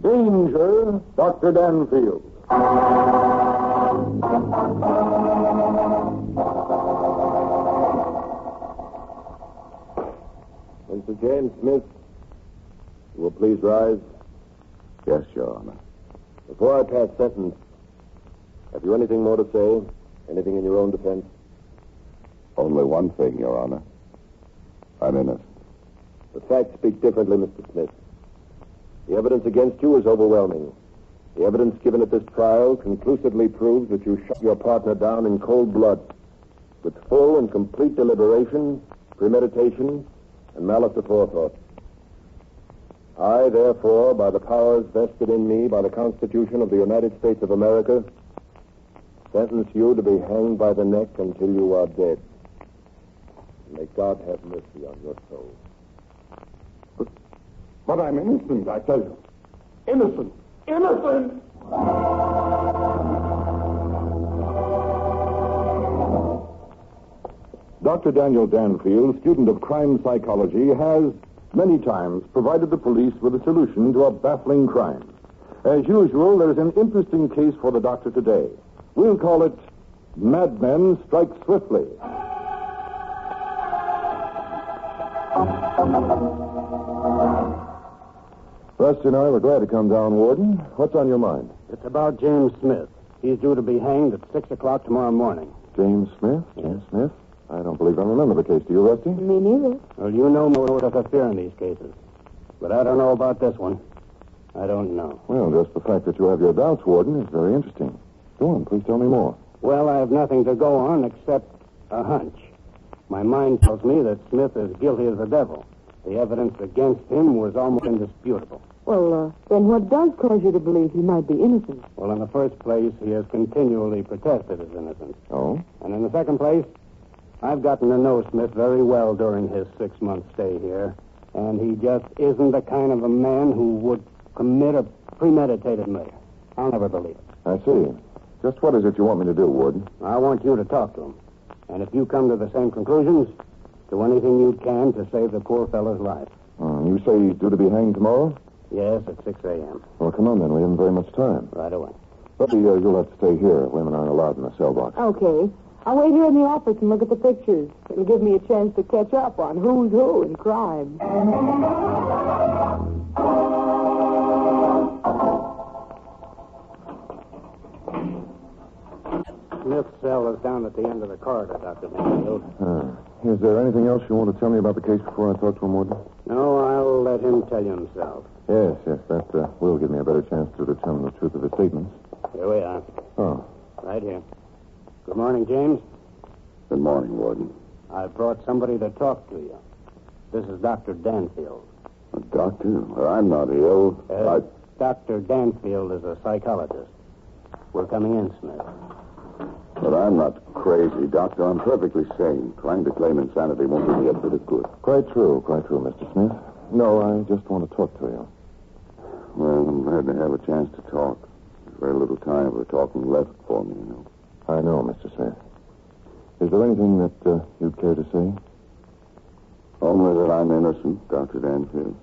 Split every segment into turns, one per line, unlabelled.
Danger, Dr. Danfield.
Mr. James Smith, you will please rise.
Yes, Your Honor.
Before I pass sentence, have you anything more to say? Anything in your own defense?
Only one thing, Your Honor. I'm innocent.
The facts speak differently, Mr. Smith. The evidence against you is overwhelming. The evidence given at this trial conclusively proves that you shot your partner down in cold blood, with full and complete deliberation, premeditation, and malice aforethought. I, therefore, by the powers vested in me by the Constitution of the United States of America, sentence you to be hanged by the neck until you are dead. May God have mercy on your soul.
But I'm innocent, I tell you. Innocent! Innocent! Dr. Daniel Danfield, student of crime psychology, has many times provided the police with a solution to a baffling crime. As usual, there's an interesting case for the doctor today. We'll call it Madmen Strike Swiftly. Rusty and I were glad to come down, Warden. What's on your mind?
It's about James Smith. He's due to be hanged at 6 o'clock tomorrow morning.
James Smith? James Smith? I don't believe I remember the case. Do you, Rusty?
Me neither.
Well, you know more of affair in these cases. But I don't know about this one. I don't know.
Well, just the fact that you have your doubts, Warden, is very interesting. Go on, please tell me more.
Well, I have nothing to go on except a hunch. My mind tells me that Smith is guilty as the devil. The evidence against him was almost indisputable.
Well, then what does cause you to believe he might be innocent?
Well, in the first place, he has continually protested his innocence.
Oh?
And in the second place, I've gotten to know Smith very well during his 6-month stay here, and he just isn't the kind of a man who would commit a premeditated murder. I'll never believe it.
I see. Just what is it you want me to do, Warden?
I want you to talk to him. And if you come to the same conclusions, do anything you can to save the poor fellow's life.
You say he's due to be hanged tomorrow?
Yes, at 6 a.m.
Well, come on, then. We haven't very much time.
Right away.
But you'll have to stay here. Women aren't allowed in the cell box.
Okay. I'll wait here in the office and look at the pictures. It'll give me a chance to catch up on who's who in crime.
Smith's cell is down at the end of the corridor, Dr. Danfield.
Is there anything else you want to tell me about the case before I talk to him, Warden?
No, I'll let him tell you himself.
Yes, that will give me a better chance to determine the truth of his statements.
Here we are.
Oh.
Right here. Good morning, James.
Good morning, Warden.
I've brought somebody to talk to you. This is Dr. Danfield.
A doctor? Well, I'm not ill.
Dr. Danfield is a psychologist. We're coming in, Smith.
But I'm not crazy, Doctor. I'm perfectly sane. Trying to claim insanity won't do me a bit of good. Quite true, Mr. Smith. No, I just want to talk to you. Well, I'm glad to have a chance to talk. There's very little time for talking left for me, you know. I know, Mr. Smith. Is there anything that you'd care to say? Only that I'm innocent, Dr. Danfield.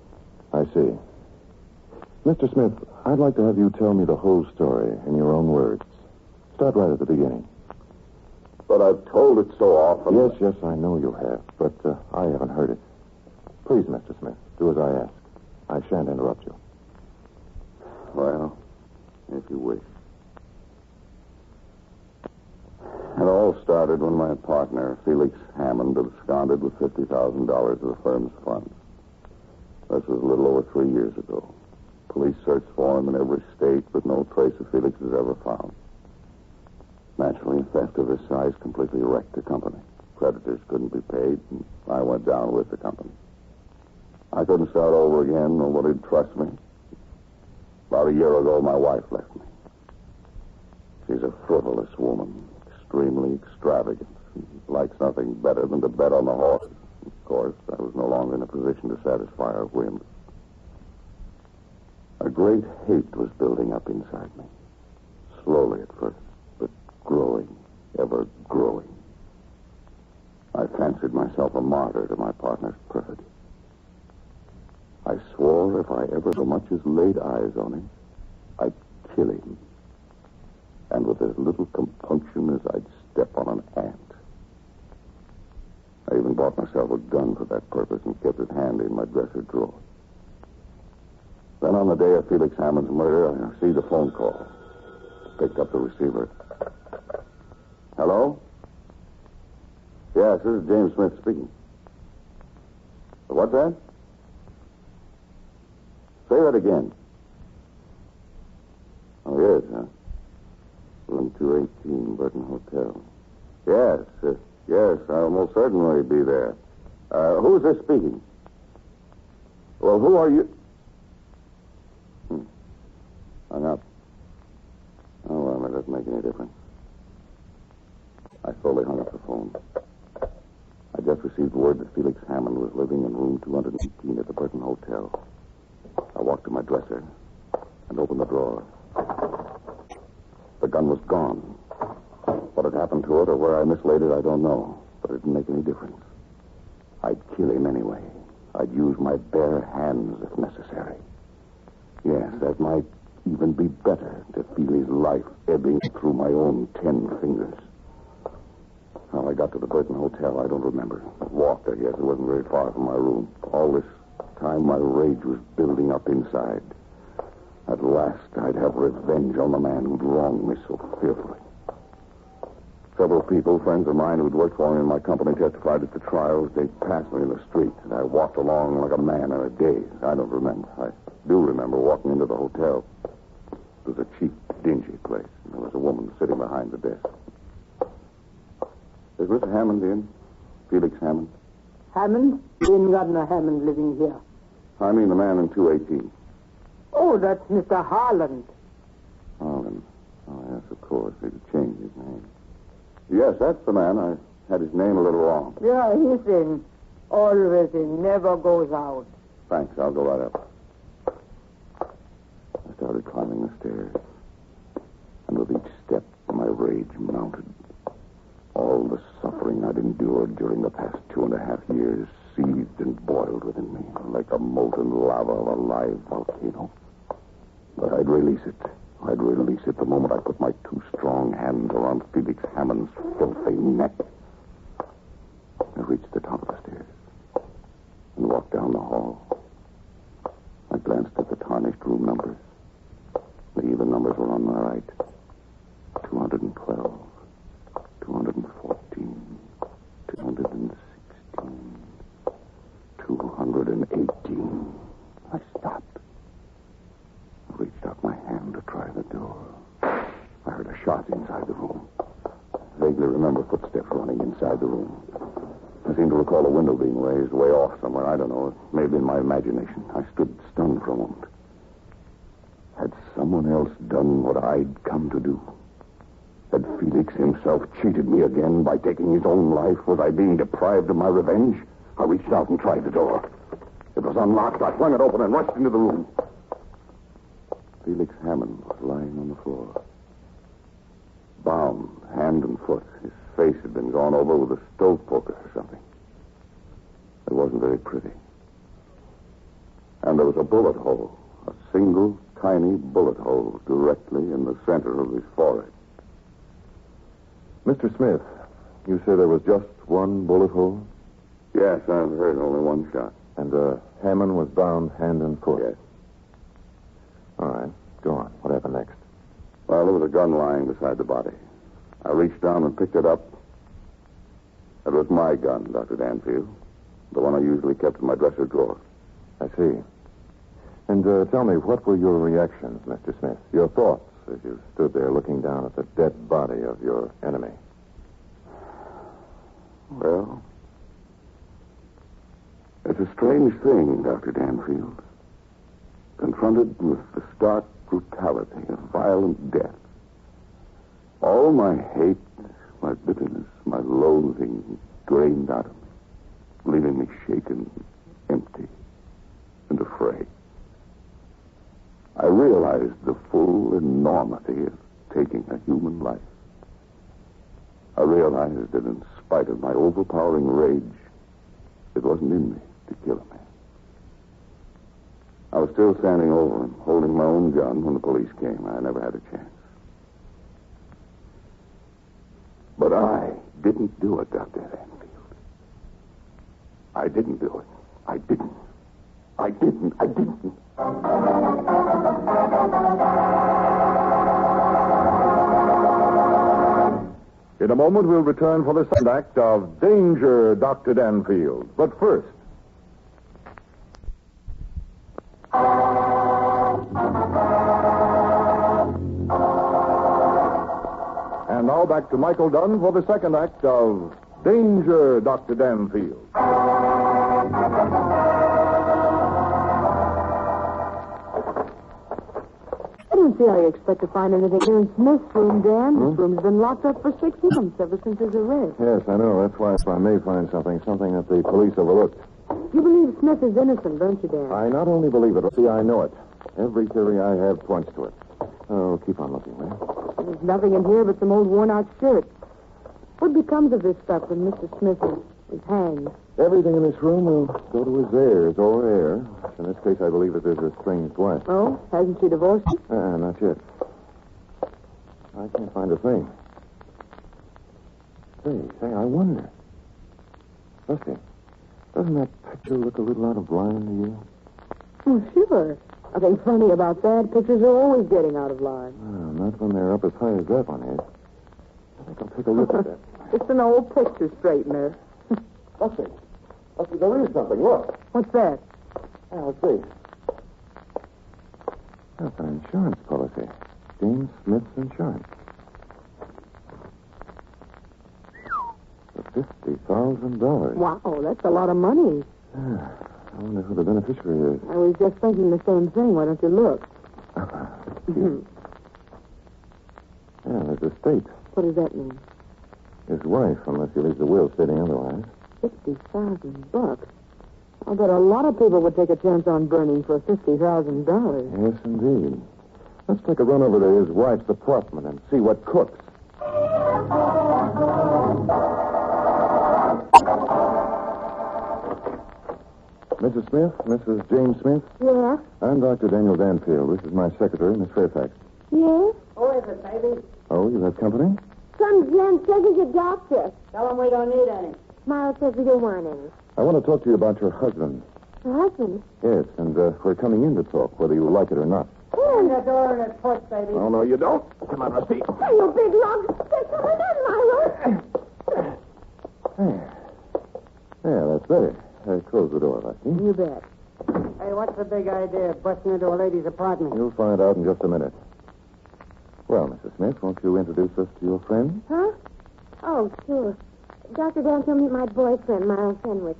I see. Mr. Smith, I'd like to have you tell me the whole story in your own words. Start right at the beginning. But I've told it so often. Yes, I know you have, but I haven't heard it. Please, Mr. Smith, do as I ask. I shan't interrupt you. Well, if you wish. It all started when my partner, Felix Hammond, absconded with $50,000 of the firm's funds. This was a little over 3 years ago. Police searched for him in every state, but no trace of Felix was ever found. Naturally, a theft of this size completely wrecked the company. Creditors couldn't be paid, and I went down with the company. I couldn't start over again. Nobody'd trust me. About a year ago, my wife left me. She's a frivolous woman, extremely extravagant. She likes nothing better than to bet on the horse. Of course, I was no longer in a position to satisfy her whims. A great hate was building up inside me. Slowly at first, but growing, ever growing. I fancied myself a martyr to my partner's perfidy. I swore if I ever so much as laid eyes on him, I'd kill him. And with as little compunction as I'd step on an ant. I even bought myself a gun for that purpose and kept it handy in my dresser drawer. Then on the day of Felix Hammond's murder, I received a phone call. Picked up the receiver. Hello? Yes, this is James Smith speaking. What's that? Say that again. Oh, yes, huh? Room 218, Burton Hotel. Yes, yes, I'll most certainly be there. Who's this speaking? Well, who are you? Hung up. Oh, well, that doesn't make any difference. I slowly hung up the phone. I just received word that Felix Hammond was living in room 218 at the Burton Hotel. I walked to my dresser and opened the drawer. The gun was gone. What had happened to it or where I mislaid it, I don't know. But it didn't make any difference. I'd kill him anyway. I'd use my bare hands if necessary. Yes, that might even be better to feel his life ebbing through my own 10 fingers. How I got to the Burton Hotel, I don't remember. I walked, I guess. It wasn't very far from my room. All this time, my rage was building up inside. At last, I'd have revenge on the man who'd wronged me so fearfully. Several people, friends of mine who'd worked for me in my company, testified at the trials. They passed me in the street, and I walked along like a man in a daze. I don't remember. I do remember walking into the hotel. It was a cheap, dingy place, and there was a woman sitting behind the desk. Is Mr. Hammond in? Felix Hammond?
Hammond? We ain't got no Hammond living here.
I mean the man in 218.
Oh, that's Mr. Harland.
Harland. Oh, yes, of course. He could change his name. Yes, that's the man. I had his name a little wrong.
Yeah, he's in. Always in. Never goes out.
Thanks. I'll go right up. I started climbing the stairs. And with each step, my rage mounted. All the suffering I'd endured during the past 2.5 years seethed and boiled within me like a molten lava of a live volcano. But I'd release it. I'd release it the moment I put my 2 strong hands around Felix Hammond's filthy neck. I reached the top of the stairs and walked down the hall. I glanced at the tarnished room numbers. The even numbers were on my right. 212, 214, 216, 218. I stopped. I reached out my hand to try the door. I heard a shot inside the room. I vaguely remember footsteps running inside the room. I seem to recall a window being raised way off somewhere. I don't know. It may have been my imagination. I stood stunned for a moment. Had someone else done what I'd come to do? Had Felix himself cheated me again by taking his own life? Was I being deprived of my revenge? I reached out and tried the door. It was unlocked. I flung it open and rushed into the room. Felix Hammond was lying on the floor. Bound, hand and foot. His face had been gone over with a stove poker or something. It wasn't very pretty. And there was a bullet hole. A single, tiny bullet hole directly in the center of his forehead.
Mr. Smith, you say there was just one bullet hole?
Yes, I've heard only one shot.
And Hammond was bound hand and foot?
Yes.
All right. Go on. What happened next?
Well, there was a gun lying beside the body. I reached down and picked it up. It was my gun, Dr. Danfield. The one I usually kept in my dresser drawer.
I see. And tell me, what were your reactions, Mr. Smith? Your thoughts as you stood there looking down at the dead body of your enemy?
Well, it's a strange thing, Dr. Danfield. Confronted with the stark brutality of violent death, all my hate, my bitterness, my loathing drained out of me, leaving me shaken, empty, and afraid. I realized the full enormity of taking a human life. I realized that in spite of my overpowering rage, it wasn't in me to kill a man. I was still standing over him, holding my own gun when the police came. I never had a chance. But I didn't do it, Dr. Danfield. I didn't do it. I didn't.
In a moment, we'll return for the second act of Danger, Dr. Danfield. But first... And now back to Michael Dunn for the second act of Danger, Dr. Danfield.
I don't see how you expect to find anything here in Smith's room, Dan. This room's been locked up for 6 months ever since his arrest.
Yes, I know. That's why I may find something that the police overlooked.
You believe Smith is innocent, don't you, Dan?
I not only believe it, see, I know it. Every theory I have points to it. Oh, keep on looking, man.
There's nothing in here but some old worn-out shirts. What becomes of this stuff when Mr. Smith is hanged?
Everything in this room will go to his heirs or heir. In this case, I believe it is a estranged wife.
Oh? Hasn't she divorced him?
Not yet. I can't find a thing. Say, I wonder. Rusty, doesn't that picture look a little out of line to you?
Oh, sure. Nothing funny about that. Pictures are always getting out of line.
Well, not when they're up as high as that one is. I think I'll take a look at that.
It's an old picture straightener.
Rusty, there is something. Look.
What's that?
Let's see. That's an insurance policy. James Smith's insurance. For $50,000.
Wow, that's a lot of money.
I wonder who the beneficiary is.
I was just thinking the same thing. Why don't you look?
There's a state.
What does that mean?
His wife, unless he leaves a will stating otherwise.
$50,000. I'll bet a lot of people would take a chance on burning for $50,000.
Yes, indeed. Let's take a run over to his wife's apartment and see what cooks. Mrs. Smith, Mrs. James Smith?
Yeah?
I'm Dr. Daniel Danfield. This is my secretary, Miss Fairfax.
Yes?
Who is it, baby?
Oh, you have company?
Some gent says he's a doctor.
Tell him we don't need any.
Miles says we don't want any.
I want to talk to you about your husband.
Her husband?
Yes, and we're coming in to talk, whether you like it or not.
Open the door in his foot, baby.
Oh, no, you don't. Come on, Rusty.
Hey, you big lug. There's someone in, Miles.
Yeah, that's better. Close the door, Rusty.
You bet.
Hey, what's the big idea of busting into a lady's apartment?
You'll find out in just a minute. Well, Mrs. Smith, won't you introduce us to your friend?
Huh? Oh, sure. Dr. Danfield, meet my boyfriend, Miles Henwick.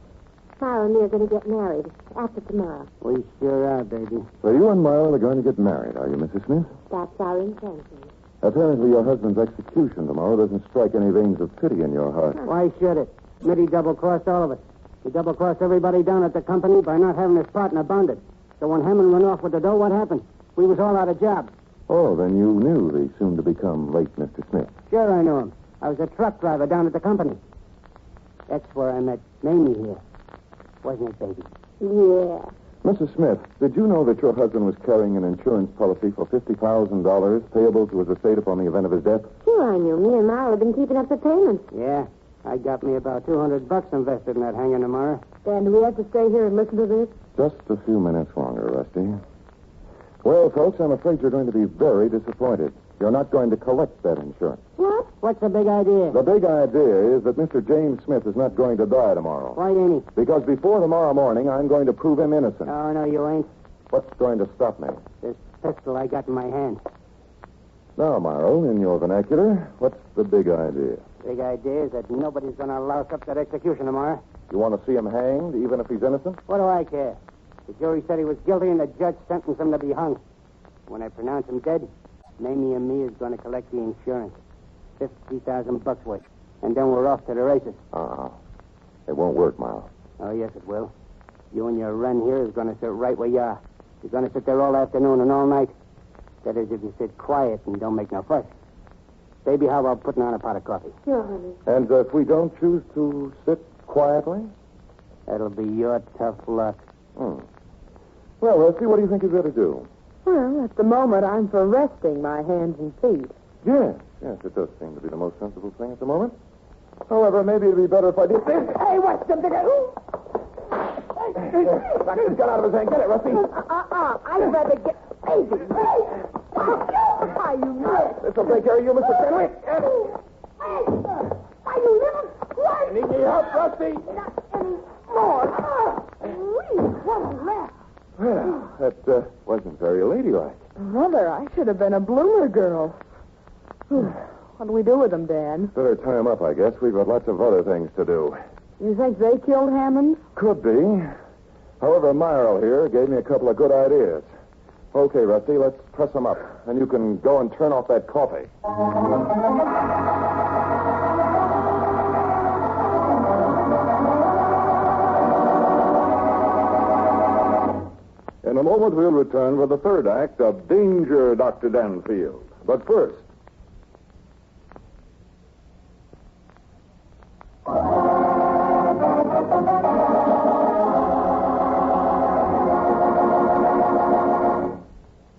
Myra and me are going to get married after tomorrow.
We sure are, baby.
So you and Myra are going to get married, are you, Mrs. Smith?
That's our intention.
Apparently your husband's execution tomorrow doesn't strike any veins of pity in your heart.
Why should it? Smitty double-crossed all of us. He double-crossed everybody down at the company by not having his partner bonded. So when Hammond went off with the dough, what happened? We was all out of job.
Oh, then you knew the soon-to-become late Mr. Smith.
Sure I knew him. I was a truck driver down at the company. That's where I met Mamie here. Wasn't it, baby?
Yeah.
Mrs. Smith, did you know that your husband was carrying an insurance policy for $50,000 payable to his estate upon the event of his death?
Sure, I knew. Me and Myra have been keeping up the payments.
Yeah. I got me about $200 invested in that hanging tomorrow.
Dan, do we have to stay here and listen to this?
Just a few minutes longer, Rusty. Well, folks, I'm afraid you're going to be very disappointed. You're not going to collect that insurance.
What?
What's the big idea?
The big idea is that Mr. James Smith is not going to die tomorrow.
Why ain't he?
Because before tomorrow morning, I'm going to prove him innocent.
Oh, no, you ain't.
What's going to stop me?
This pistol I got in my hand.
Now, Myro, in your vernacular, what's the big idea?
Big idea is that nobody's going to louse up that execution tomorrow.
You want to see him hanged, even if he's innocent?
What do I care? The jury said he was guilty and the judge sentenced him to be hung. When I pronounce him dead, Mamie and me is going to collect the insurance. $50,000 worth. And then we're off to the races.
It won't work, Myro.
Oh, yes, it will. You and your run here is going to sit right where you are. You're going to sit there all afternoon and all night. That is, if you sit quiet and don't make no fuss. Baby, how about putting on a pot of coffee?
Sure, honey.
And if we don't choose to sit quietly?
That'll be your tough luck.
Well, Rusty, what do you think you'd better do?
Well, at the moment, I'm for resting my hands and feet.
Yes, it does seem to be the most sensible thing at the moment. However, maybe it'd be better if I did this.
Hey, what's the bigger...
Knock this gun out of his hand. Get it, Rusty.
I'd rather get... Baby. Why, you missed.
This'll take care of you, Mr. Fenwick.
Why, you little squirt.
Need any help, Rusty?
Not anymore. What a mess.
Well, that wasn't very ladylike.
Brother, I should have been a bloomer girl. What do we do with them, Dan?
Better tie him up, I guess. We've got lots of other things to do.
You think they killed Hammond?
Could be. However, Myro here gave me a couple of good ideas. Okay, Rusty, let's press him up. And you can go and turn off that coffee.
In a moment, we'll return for the third act of Danger, Dr. Danfield. But first...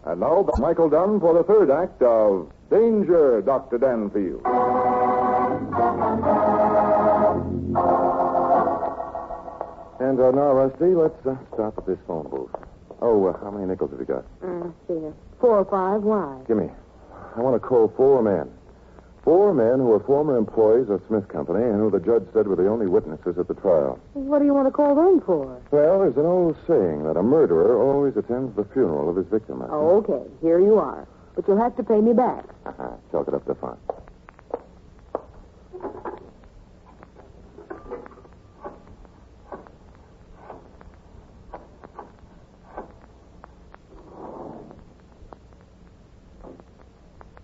And now, Michael Dunn for the third act of Danger, Dr. Danfield.
And now, Rusty, let's stop at this phone booth. Oh, how many nickels have you got?
See, 4 or 5. Why?
Give me. I want to call 4 men. 4 men who were former employees of Smith Company and who the judge said were the only witnesses at the trial.
What do you want to call them for?
Well, there's an old saying that a murderer always attends the funeral of his victim.
Oh, okay. Here you are. But you'll have to pay me back.
Chalk it up to fun.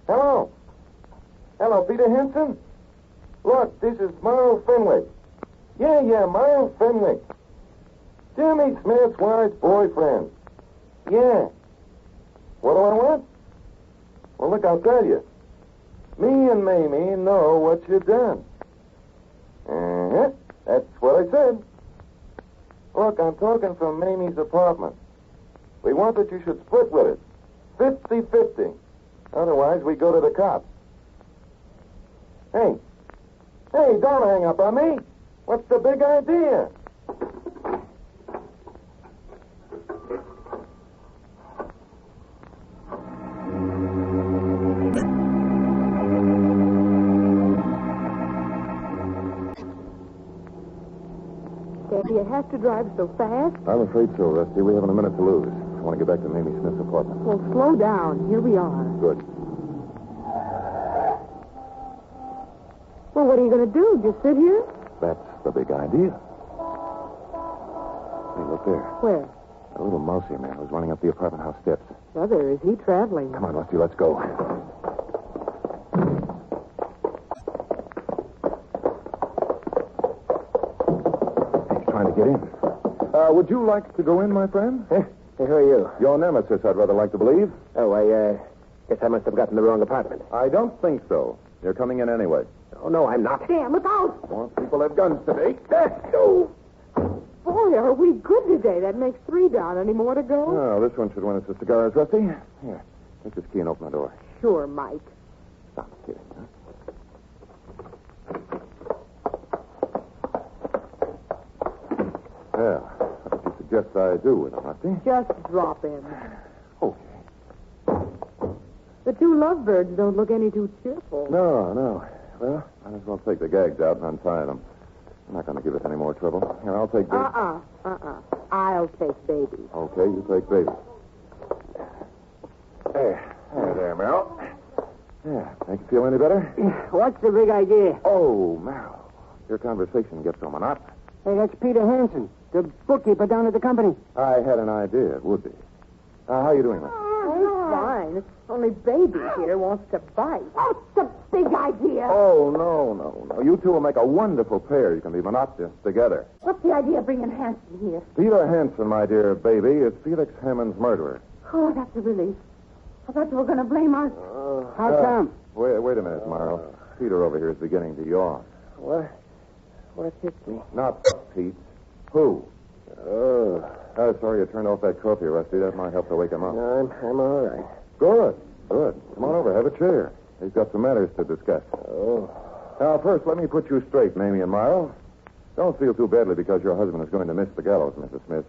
Hello. Hello, Peter Henson? Look, this is Myro Fenwick. Yeah, Myro Fenwick. Jimmy Smith's wife's boyfriend. Yeah. What do I want? Well, look, I'll tell you. Me and Mamie know what you've done. That's what I said. Look, I'm talking from Mamie's apartment. We want that you should split with it. 50-50. Otherwise, we go to the cops. Hey, don't hang up on me. What's the big idea?
Do you have to drive so fast?
I'm afraid so, Rusty. We haven't a minute to lose. I want to get back to Mamie Smith's apartment.
Well, slow down. Here we are.
Good.
Well, what are you going to do? Just sit here?
That's the big idea. Hey, look there.
Where?
A little mousy man was running up the apartment house steps.
Brother, is he traveling?
Come on, Rusty, let's go. He's trying to get in. Would you like to go in, my friend?
Hey, who are you?
Your nemesis, I'd rather like to believe.
Oh, I guess I must have gotten the wrong apartment.
I don't think so. You're coming in anyway.
Oh, no, I'm not.
Dan, look out!
More people have guns today.
Boy, are we good today. That makes 3 down. Any more to go?
Oh, this one should win us the cigars, Rusty. Here, take this key and open the door.
Sure, Mike.
Stop kidding, huh? Well, what do you suggest I do with him, Rusty?
Just drop in.
Okay.
The 2 lovebirds don't look any too cheerful.
No. Well, might as well take the gags out and untie them. I'm not going to give us any more trouble. Here, I'll take baby.
I'll take baby.
Okay, you take baby. There, Merrill. Yeah, make you feel any better?
What's the big idea?
Oh, Merrill. Your conversation gets so monotonous.
Hey, that's Peter Hansen, the bookkeeper down at the company.
I had an idea it would be. How you doing, man?
Oh, fine. Only baby here wants to bite.
What's the big idea?
Oh, no. You two will make a wonderful pair. You can be monotonous together.
What's the idea of bringing Hanson here?
Peter Hansen, my dear baby, is Felix Hammond's murderer.
Oh, that's a relief. I thought you were going to blame us.
How come?
Wait a minute, Marl. Peter over here is beginning to yawn.
What hit me?
Not Pete. Who? Sorry you turned off that coffee, Rusty. That might help to wake him up.
No, I'm all right.
Good. Come on over. Have a chair. We've got some matters to discuss.
Oh.
Now, first, let me put you straight, Mamie and Myra. Don't feel too badly because your husband is going to miss the gallows, Mrs. Smith.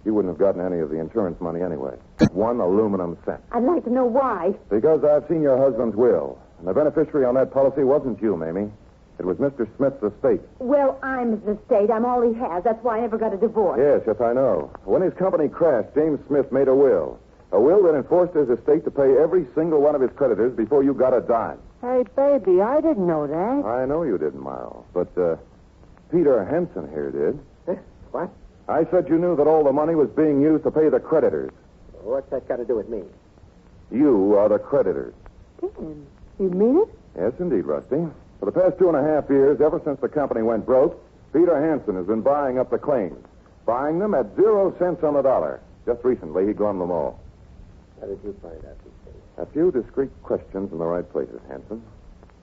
You wouldn't have gotten any of the insurance money anyway. 1 aluminum cent.
I'd like to know why.
Because I've seen your husband's will. And the beneficiary on that policy wasn't you, Mamie. It was Mr. Smith's estate.
Well, I'm his estate. I'm all he has. That's why I never got a divorce.
Yes, I know. When his company crashed, James Smith made a will. A will that enforced his estate to pay every single one of his creditors before you got a dime.
Hey, baby, I didn't know that.
I know you didn't, Myra. But, Peter Henson here did.
What?
I said you knew that all the money was being used to pay the creditors.
What's that got to do with me?
You are the creditors.
Dan, you mean it?
Yes, indeed, Rusty. For the past 2.5 years, ever since the company went broke, Peter Hansen has been buying up the claims. Buying them at 0 cents on the dollar. Just recently, he glummed them all.
How did you find out these things?
A few discreet questions in the right places, Hansen.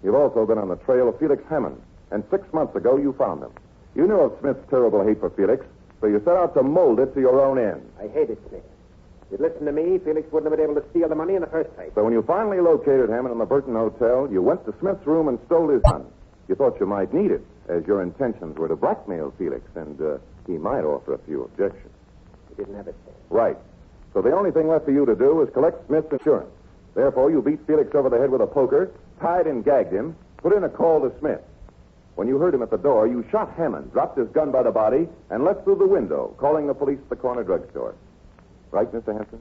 You've also been on the trail of Felix Hammond, and 6 months ago, you found him. You knew of Smith's terrible hate for Felix, so you set out to mold it to your own end.
I hated Smith. If you'd listened to me, Felix wouldn't have been able to steal the money in the first place.
So when you finally located Hammond in the Burton Hotel, you went to Smith's room and stole his gun. You thought you might need it, as your intentions were to blackmail Felix, and he might offer a few objections.
He didn't have it then.
Right. So the only thing left for you to do is collect Smith's insurance. Therefore, you beat Felix over the head with a poker, tied and gagged him, put in a call to Smith. When you heard him at the door, you shot Hammond, dropped his gun by the body, and left through the window, calling the police at the corner drugstore. Right, Mr. Hanson?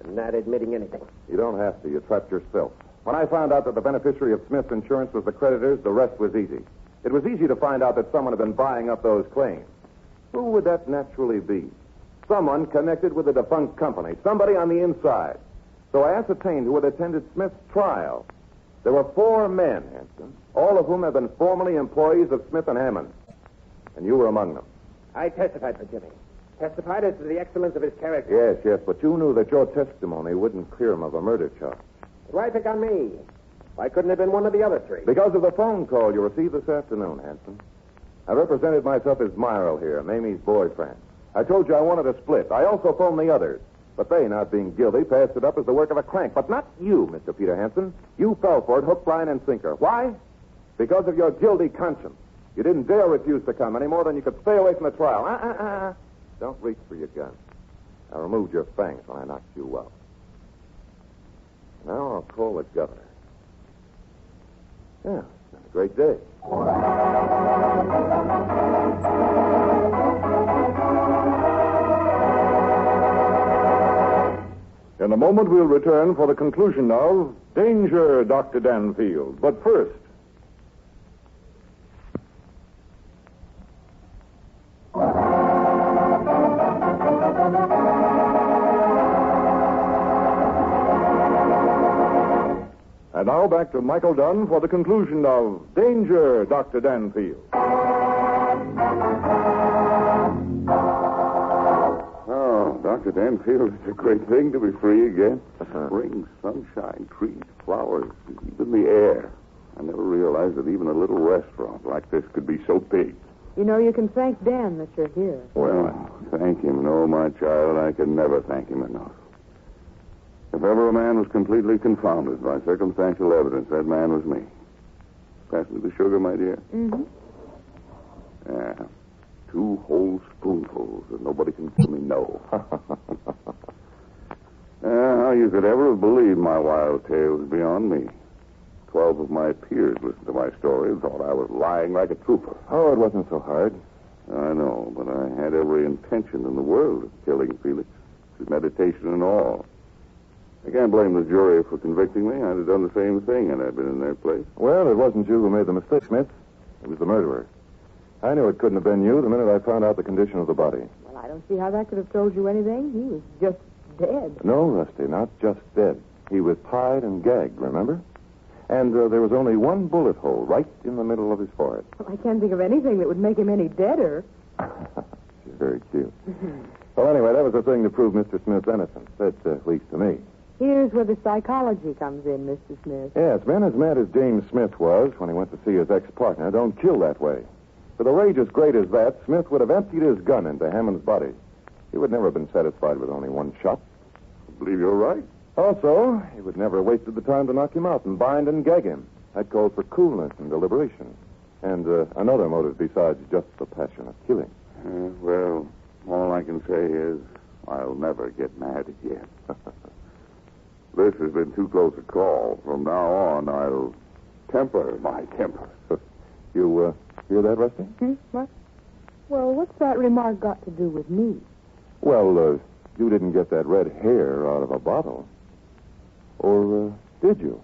I'm not admitting anything.
You don't have to. You trapped yourself. When I found out that the beneficiary of Smith's insurance was the creditors, the rest was easy. It was easy to find out that someone had been buying up those claims. Who would that naturally be? Someone connected with the defunct company. Somebody on the inside. So I ascertained who had attended Smith's trial. There were 4 men, Hanson, all of whom had been formerly employees of Smith and Hammond. And you were among them.
I testified for Jimmy. Testified as to the excellence of his character.
Yes, but you knew that your testimony wouldn't clear him of a murder charge.
Why pick on me? Why couldn't it have been one of the other 3?
Because of the phone call you received this afternoon, Hanson. I represented myself as Myro here, Mamie's boyfriend. I told you I wanted a split. I also phoned the others. But they, not being guilty, passed it up as the work of a crank. But not you, Mr. Peter Hanson. You fell for it, hook, line, and sinker. Why? Because of your guilty conscience. You didn't dare refuse to come any more than you could stay away from the trial. Don't reach for your gun. I removed your fangs when I knocked you out. Now I'll call the governor. Yeah, it's been a great day.
In a moment, we'll return for the conclusion of Danger, Dr. Danfield. But first... And now back to Michael Dunn for the conclusion of Danger, Dr. Danfield.
Oh, Dr. Danfield, it's a great thing to be free again. Spring, sunshine, trees, flowers, even the air. I never realized that even a little restaurant like this could be so big.
You know, you can thank Dan that you're here.
Well, thank him. No, my child, I can never thank him enough. If ever a man was completely confounded by circumstantial evidence, that man was me. Pass me the sugar, my dear?
Mm-hmm.
Yeah. 2 whole spoonfuls, and nobody can tell me no. How you could ever have believed my wild tale is beyond me. 12 of my peers listened to my story and thought I was lying like a trooper.
Oh, it wasn't so hard.
I know, but I had every intention in the world of killing Felix. Premeditation and all. I can't blame the jury for convicting me. I'd have done the same thing had I been in their place.
Well, it wasn't you who made the mistake, Smith. It was the murderer. I knew it couldn't have been you the minute I found out the condition of the body.
Well, I don't see how that could have told you anything. He was just dead.
No, Rusty, not just dead. He was tied and gagged, remember? And there was only 1 bullet hole right in the middle of his forehead.
Well, I can't think of anything that would make him any deader.
She's very cute. Well, anyway, that was the thing to prove Mr. Smith's innocence. That's at least to me.
Here's where the psychology comes in, Mr. Smith.
Yes, men as mad as James Smith was when he went to see his ex-partner don't kill that way. With a rage as great as that, Smith would have emptied his gun into Hammond's body. he would never have been satisfied with only one shot.
I believe you're right.
Also, he would never have wasted the time to knock him out and bind and gag him. That called for coolness and deliberation. And another motive besides just the passion of killing.
Well, all I can say is I'll never get mad again. This has been too close a call. From now on, I'll temper my temper.
You hear that, Rusty?
What? Well, what's that remark got to do with me?
Well, you didn't get that red hair out of a bottle. Or did you?